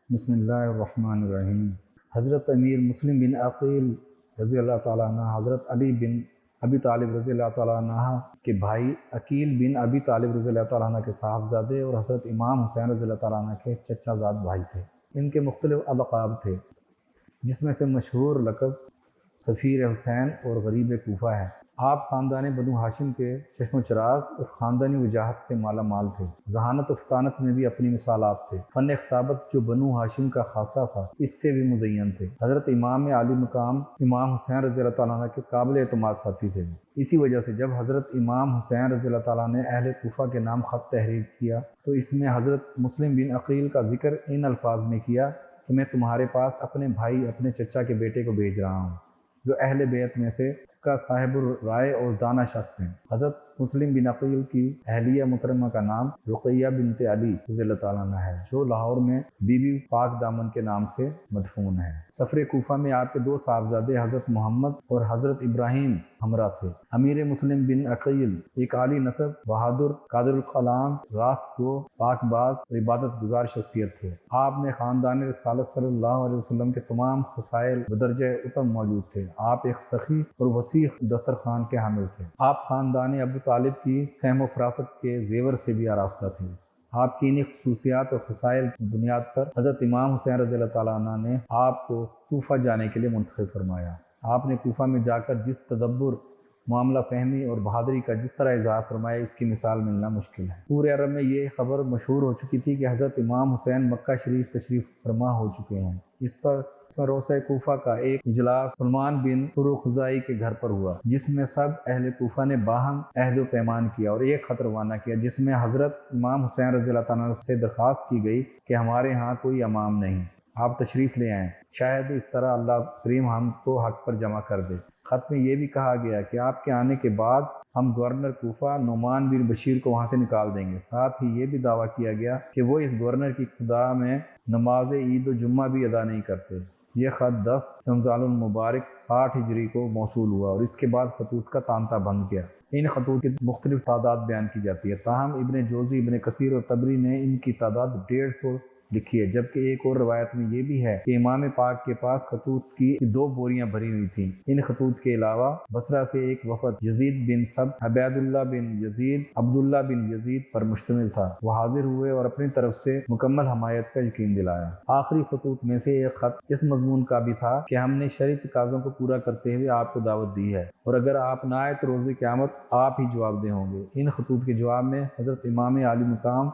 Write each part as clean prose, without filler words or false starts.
بسم اللہ الرحمن الرحیم۔ حضرت امیر مسلم بن عقیل رضی اللہ تعالیٰ عنہ حضرت علی بن ابی طالب رضی اللہ تعالیٰ عنہ کے بھائی عقیل بن ابی طالب رضی اللہ تعالیٰ عنہ کے صاحبزادے اور حضرت امام حسین رضی اللہ تعالیٰ عنہ کے چچا زاد بھائی تھے۔ ان کے مختلف القاب تھے، جس میں سے مشہور لقب سفیر حسین اور غریب کوفہ ہے۔ آپ خاندان بنو ہاشم کے چشم و چراغ اور خاندانی وجاہت سے مالا مال تھے۔ ذہانت و فطانت میں بھی اپنی مثالات تھے۔ فن خطابت جو بنو ہاشم کا خاصہ تھا، اس سے بھی مزین تھے۔ حضرت امام عالی مقام امام حسین رضی اللہ تعالیٰ عنہ کے قابل اعتماد ساتھی تھے۔ اسی وجہ سے جب حضرت امام حسین رضی اللہ تعالیٰ نے اہل کوفہ کے نام خط تحریر کیا تو اس میں حضرت مسلم بن عقیل کا ذکر ان الفاظ میں کیا کہ میں تمہارے پاس اپنے بھائی اپنے چچا کے بیٹے کو بھیج رہا ہوں، جو اہل بیت میں سے کا صاحب الرائے اور دانا شخص ہیں۔ حضرت مسلم بن عقیل کی اہلیہ محترمہ کا نام رقیہ بنت علی رضی اللہ تعالیٰ عنہ ہے، جو لاہور میں بی بی پاک دامن کے نام سے مدفون ہے۔ سفر کوفہ میں آپ کے دو صاحبزادے حضرت محمد اور حضرت ابراہیم ہمراہ تھے۔ امیر مسلم بن عقیل ایک عالی نسب، بہادر، قادر الکلام، راست گو، پاک باز اور عبادت گزار شخصیت تھے۔ آپ میں خاندان رسالت صلی اللہ علیہ وسلم کے تمام خصائل بدرجہ اتم موجود تھے۔ آپ ایک سخی اور وسیع دسترخوان کے حامل تھے۔ آپ خاندان ابو طالب کی فہم و فراست کے زیور سے بھی آراستہ تھے۔ آپ کی انہی خصوصیات اور خصائل کی بنیاد پر حضرت امام حسین رضی اللہ تعالیٰ عنہ نے آپ کو کوفہ جانے کے لیے منتخب فرمایا۔ آپ نے کوفہ میں جا کر جس تدبر، معاملہ فہمی اور بہادری کا جس طرح اظہار فرمایا، اس کی مثال ملنا مشکل ہے۔ پورے عرب میں یہ خبر مشہور ہو چکی تھی کہ حضرت امام حسین مکہ شریف تشریف فرما ہو چکے ہیں۔ اس پر روضہ کوفہ کا ایک اجلاس سلمان بن فروخزائی کے گھر پر ہوا، جس میں سب اہل کوفہ نے باہم عہد و پیمان کیا اور ایک خط روانہ کیا، جس میں حضرت امام حسین رضی اللہ تعالیٰ سے درخواست کی گئی کہ ہمارے ہاں کوئی امام نہیں، آپ تشریف لے آئیں، شاید اس طرح اللہ کریم ہم کو حق پر جمع کر دے۔ خط میں یہ بھی کہا گیا کہ آپ کے آنے کے بعد ہم گورنر کوفہ نعمان بن بشیر کو وہاں سے نکال دیں گے۔ ساتھ ہی یہ بھی دعویٰ کیا گیا کہ وہ اس گورنر کی ابتدا میں نماز عید و جمعہ بھی ادا نہیں کرتے۔ یہ خط 10 رمضان المبارک 60 ہجری کو موصول ہوا اور اس کے بعد خطوط کا تانتا بند گیا۔ ان خطوط کی مختلف تعداد بیان کی جاتی ہے، تاہم ابن جوزی، ابن کثیر اور طبری نے ان کی تعداد 150 لکھی ہے، جبکہ ایک اور روایت میں یہ بھی ہے کہ امام پاک کے پاس خطوط کی 2 بوریاں بھری ہوئی تھیں۔ ان خطوط کے علاوہ بصرہ سے ایک وفد یزید بن سب، عبید اللہ بن یزید، عبداللہ بن یزید پر مشتمل تھا، وہ حاضر ہوئے اور اپنی طرف سے مکمل حمایت کا یقین دلایا۔ آخری خطوط میں سے ایک خط اس مضمون کا بھی تھا کہ ہم نے شرعی تقاضوں کو پورا کرتے ہوئے آپ کو دعوت دی ہے اور اگر آپ نہ آئے تو روز قیامت آپ ہی جواب دہ ہوں گے۔ ان خطوط کے جواب میں حضرت امام عالی مقام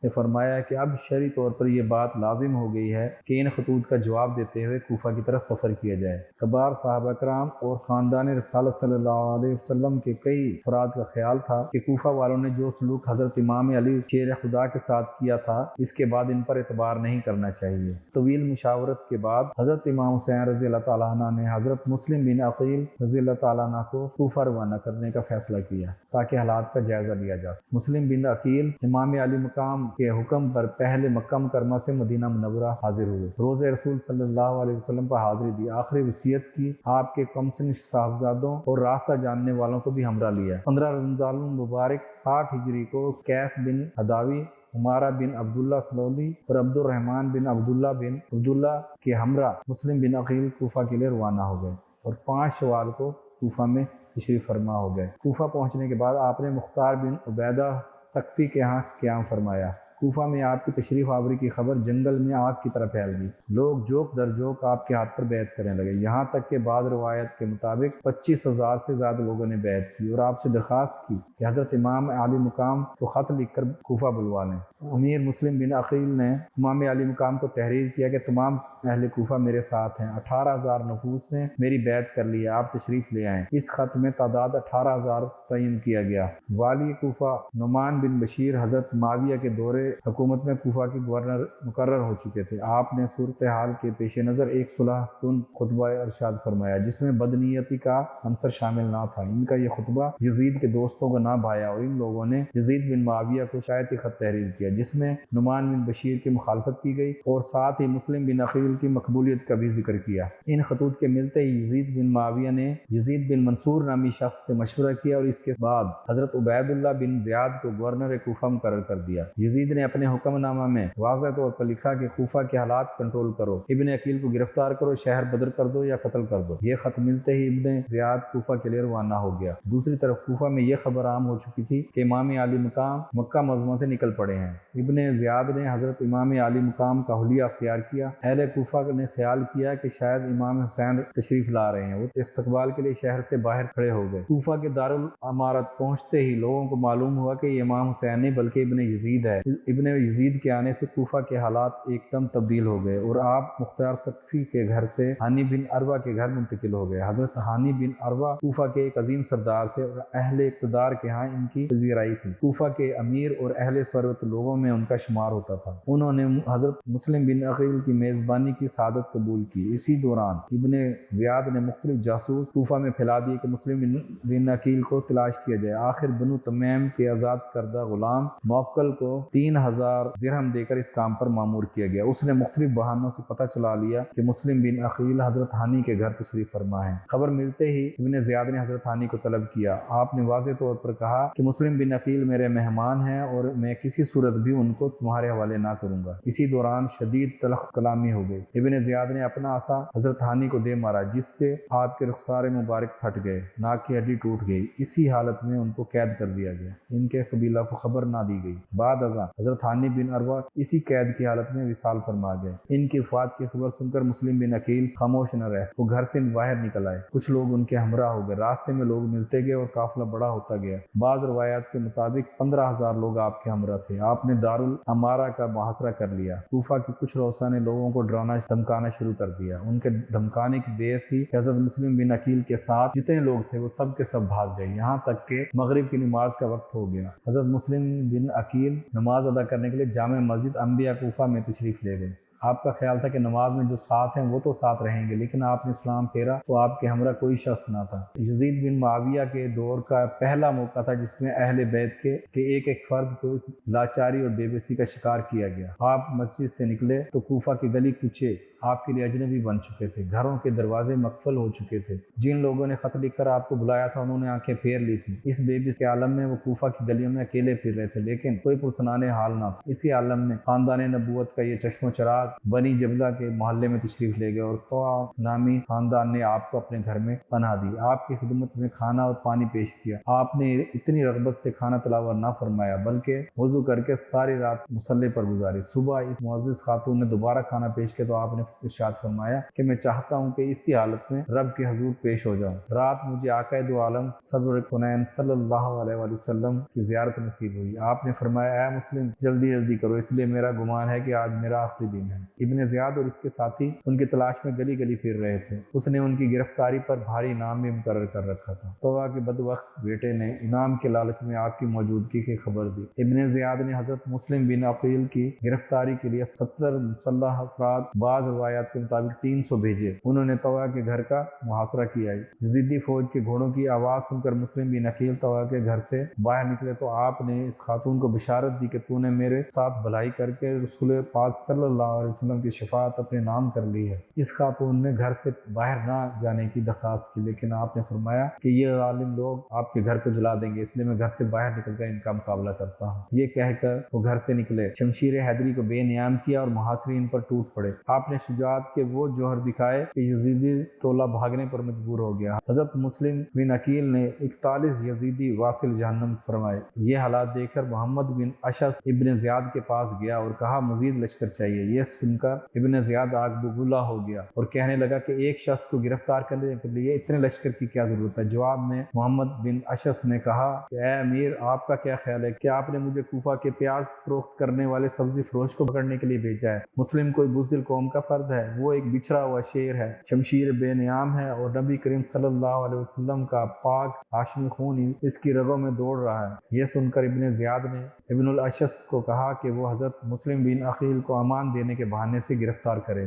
نے فرمایا کہ اب شرعی طور پر یہ بات لازم ہو گئی ہے کہ ان خطوط کا جواب دیتے ہوئے کوفہ کی طرف سفر کیا جائے۔ کبار صحابہ کرام اور خاندان رسالت صلی اللہ علیہ وسلم کے کئی افراد کا خیال تھا کہ کوفہ والوں نے جو سلوک حضرت امام علی شیر خدا کے ساتھ کیا تھا، اس کے بعد ان پر اعتبار نہیں کرنا چاہیے۔ طویل مشاورت کے بعد حضرت امام حسین رضی اللہ تعالیٰ عنہ نے حضرت مسلم بن عقیل رضی اللہ تعالیٰ عنہ کو کوفہ روانہ کرنے کا فیصلہ کیا تاکہ حالات کا جائزہ لیا جا سکے۔ مسلم بن عقیل امام علی مقام کے حکم پر پہلے مکہ مکرمہ سے مدینہ منورہ حاضر ہوئے، روز رسول صلی اللہ علیہ وسلم پر حاضری دی، آخری وصیت کی، آپ کے کمسن صاحبزادوں اور راستہ جاننے والوں کو بھی ہمراہ لیا۔ 15 رمضان المبارک 60 ہجری کو قیس بن ہداوی، عمارہ بن عبداللہ سلولی اور عبد الرحمن بن عبداللہ کے ہمراہ مسلم بن عقیل کوفہ کے لیے روانہ ہو گئے اور 5 شوال کو کوفہ میں تشریف فرما ہو گئے۔ کوفہ پہنچنے کے بعد آپ نے مختار بن عبیدہ ثقفی کے ہاں قیام فرمایا۔ کوفہ میں آپ کی تشریف آوری کی خبر جنگل میں آگ کی طرح پھیل گئی، لوگ جوک در جوک آپ کے ہاتھ پر بیعت کرنے لگے، یہاں تک کہ بعض روایت کے مطابق 25,000 سے زیادہ لوگوں نے بیعت کی اور آپ سے درخواست کی کہ حضرت امام عالی مقام کو خط لکھ کر کوفہ بلوا لیں۔ امیر مسلم بن عقیل نے امام عالی مقام کو تحریر کیا کہ تمام اہل کوفہ میرے ساتھ ہیں، 18,000 نفوس نے میری بیعت کر لی ہے، آپ تشریف لے آئیں۔ اس خط میں تعداد 18,000 تعین کیا گیا۔ والی کوفہ نعمان بن بشیر حضرت معاویہ کے دور حکومت میں کوفہ کے گورنر مقرر ہو چکے تھے۔ آپ نے صورتحال کے پیش نظر ایک صلح کن خطبہ ارشاد فرمایا، جس میں بدنیتی کا عنصر شامل نہ تھا۔ ان کا یہ خطبہ یزید کے دوستوں کو نہ بھایا اور ان لوگوں نے یزید بن معاویہ کو شایعتی خط تحریر کیا، جس میں نعمان بن بشیر کی مخالفت کی گئی اور ساتھ ہی مسلم بن عقیل کی مقبولیت کا بھی ذکر کیا۔ ان خطوط کے ملتے ہی یزید بن معاویہ نے یزید بن منصور نامی شخص سے مشورہ کیا اور اس کے بعد حضرت عبید اللہ بن زیاد کو گورنر کوفہ مقرر کر دیا۔ یزید نے اپنے حکم نامہ میں واضح طور پر لکھا کہ کوفہ کے حالات کنٹرول کرو، ابن عقیل کو گرفتار کرو، شہر بدر کر دو یا قتل کر دو۔ یہ خط ملتے ہی ابن زیاد کوفہ کے لیے روانہ ہو گیا۔ دوسری طرف کوفہ میں یہ خبر عام ہو چکی تھی کہ امام عالی مقام مکہ معظمہ سے نکل پڑے ہیں۔ ابن زیاد نے حضرت امام عالی مقام کا حلیہ اختیار کیا۔ اہل کوفہ نے خیال کیا کہ شاید امام حسین تشریف لا رہے ہیں، وہ استقبال کے لیے شہر سے باہر کھڑے ہو گئے۔ کوفہ کے دارالامارت پہنچتے ہی لوگوں کو معلوم ہوا کہ یہ امام حسین نہیں بلکہ ابن یزید ہے۔ ابن یزید کے آنے سے کوفہ کے حالات ایک دم تبدیل ہو گئے اور آپ مختار ثقفی کے گھر سے ہانی بن عروہ کے گھر منتقل ہو گئے۔ حضرت ہانی بن عروہ کوفہ کے ایک عظیم سردار تھے اور اہل اقتدار کے ہاں ان کی پذیرائی تھی۔ کوفہ کے امیر اور اہل ثروت لوگوں میں ان کا شمار ہوتا تھا۔ انہوں نے حضرت مسلم بن عقیل کی میزبانی کی سعادت قبول کی۔ اسی دوران ابن زیاد نے مختلف جاسوس کوفہ میں پھیلا دیے کہ مسلم بن عقیل کو تلاش کیا جائے۔ آخر بنو تمیم کے آزاد کردہ غلام موکل کو 3000 درہم دے کر اس کام پر مامور کیا گیا۔ اس نے مختلف بہانوں سے پتہ چلا لیا کہ مسلم بن عقیل حضرت ہانی کے گھر تشریف فرما ہے۔ خبر ملتے ہی ابن زیاد نے حضرت ہانی کو طلب کیا۔ آپ نے واضح طور پر کہا کہ مسلم بن عقیل میرے مہمان ہیں اور میں کسی صورت بھی ان کو تمہارے حوالے نہ کروں گا۔ اسی دوران شدید تلخ کلامی ہو گئی۔ ابن زیاد نے اپنا عصا حضرت ہانی کو دے مارا جس سے آپ کے رخسار مبارک پھٹ گئے، ناک کی ہڈی ٹوٹ گئی۔ اسی حالت میں ان کو قید کر دیا گیا۔ ان کے قبیلہ کو خبر نہ دی گئی۔ بعد ازاں حضرت ہانی بن عروہ اسی قید کی حالت میں وصال فرما گئے۔ ان کی وفات کی خبر سن کر مسلم بن عقیل خاموش نہ رہ وہ گھر سے باہر نکل آئے۔ کچھ لوگ ان کے ہمراہ ہو گئے۔ راستے میں لوگ ملتے گئے اور قافلہ بڑا ہوتا گیا۔ بعض روایات کے مطابق 15000 لوگ آپ کے ہمراہ تھے۔ آپ نے دارالامارہ کا محاصرہ کر لیا۔ کوفہ کے کچھ روسا نے لوگوں کو ڈرانا دھمکانا شروع کر دیا۔ ان کے دھمکانے کی دیر تھی کہ حضرت مسلم بن عقیل کے ساتھ جتنے لوگ تھے وہ سب کے سب بھاگ گئے، یہاں تک کہ مغرب کی نماز کا وقت ہو گیا۔ حضرت مسلم بن عقیل نماز ادا کرنے کے لیے جامع مسجد انبیاء کوفہ میں تشریف لے گئے۔ آپ کا خیال تھا کہ نماز میں جو ساتھ ہیں وہ تو ساتھ رہیں گے، لیکن آپ نے اسلام پھیرا تو آپ کے ہمراہ کوئی شخص نہ تھا۔ یزید بن معاویہ کے دور کا پہلا موقع تھا جس میں اہل بیت کے ایک ایک فرد کو لاچاری اور بے بسی کا شکار کیا گیا۔ آپ مسجد سے نکلے تو کوفہ کے گلی کوچے آپ کے لیے اجنبی بن چکے تھے، گھروں کے دروازے مقفل ہو چکے تھے۔ جن لوگوں نے خط لکھ کر آپ کو بلایا تھا انہوں نے آنکھیں پھیر لی تھیں۔ اس بے بس کے عالم میں وہ کوفہ کی گلیوں میں اکیلے پھر رہے تھے، لیکن کوئی پرسنانے حال نہ تھا۔ اسی عالم میں خاندان نبوت کا یہ چشم و چراغ بنی جبلہ کے محلے میں تشریف لے گئے اور طوع نامی خاندان نے آپ کو اپنے گھر میں پناہ دی۔ آپ کی خدمت میں کھانا اور پانی پیش کیا۔ آپ نے اتنی رغبت سے کھانا تلاوت نہ فرمایا بلکہ وضو کر کے ساری رات مصلی پر گزاری۔ صبح اس معزز خاتون نے دوبارہ کھانا پیش کیا تو آپ نے ارشاد فرمایا کہ میں چاہتا ہوں کہ اسی حالت میں رب کے حضور پیش ہو جاؤں۔ رات مجھے آقا دو عالم صدر کونین صلی اللہ علیہ وآلہ وسلم کی زیارت نصیب ہوئی۔ آپ نے فرمایا اے مسلم جلدی جلدی کرو، اس لیے میرا گمان ہے کہ آج میرا آخری دن ہے۔ ابن زیاد اور اس کے ساتھی ان کی تلاش میں گلی گلی پھر رہے تھے۔ اس نے ان کی گرفتاری پر بھاری انعام بھی مقرر کر رکھا تھا۔ طوع کے بدبخت بیٹے نے انعام کے لالچ میں آپ کی موجودگی کی خبر دی۔ ابن زیاد نے حضرت مسلم بن عقیل کی گرفتاری کے لیے 70 مسلح افراد، بعض روایات کے مطابق 300 بھیجے۔ انہوں نے طوع کے گھر کا محاصرہ کیا۔ یزیدی فوج کے گھوڑوں کی آواز سن کر مسلم بن عقیل طوع کے گھر سے باہر نکلے تو آپ نے اس خاتون کو بشارت دی کہ تو نے میرے ساتھ بھلائی کر کے رسول پاک صلی اللہ علیہ وسلم کی شفاعت اپنے نام کر لی ہے۔ اس خاتون نے گھر سے باہر نہ جانے کی درخواست کی، لیکن آپ نے فرمایا کہ یہ ظالم لوگ آپ کے گھر کو جلا دیں گے، اس لیے میں گھر سے باہر نکل کر ان کا مقابلہ کرتا ہوں۔ یہ کہہ کر وہ گھر سے نکلے، شمشیر حیدری کو بے نیام کیا اور محاصرین پر ٹوٹ پڑے۔ آپ نے شجاعت کے وہ جوہر دکھائے کہ یزیدی ٹولہ بھاگنے پر مجبور ہو گیا۔ حضرت مسلم بن عقیل نے 41 یزیدی واصل جہنم فرمائے۔ یہ حالات دیکھ کر محمد بن اشعث ابن زیاد کے پاس گیا اور کہا مزید لشکر چاہیے۔ یہ سن کر ابن زیاد آگ بگولا ہو گیا اور کہنے لگا کہ ایک شخص کو گرفتار کرنے کے لیے اتنے لشکر کی کیا ضرورت ہے؟ جواب میں محمد بن اشعث نے کہا کہ اے امیر، آپ کا کیا خیال ہے کہ آپ نے مجھے کوفہ کے پیاز فروخت کرنے والے سبزی فروش کو پکڑنے کے لیے بھیجا ہے؟ مسلم کوئی بزدل قوم کا فرد ہے، وہ ایک بچھڑا ہوا شیر ہے، شمشیر بے نیام ہے اور نبی کریم صلی اللہ علیہ وسلم کا پاک ہاشمی خون اس کی رگوں میں دوڑ رہا ہے۔ یہ سن کر ابن زیاد نے ابن الاشعث کو کہا کہ وہ حضرت مسلم بن عقیل کو امان دینے کے بہانے سے گرفتار کرے۔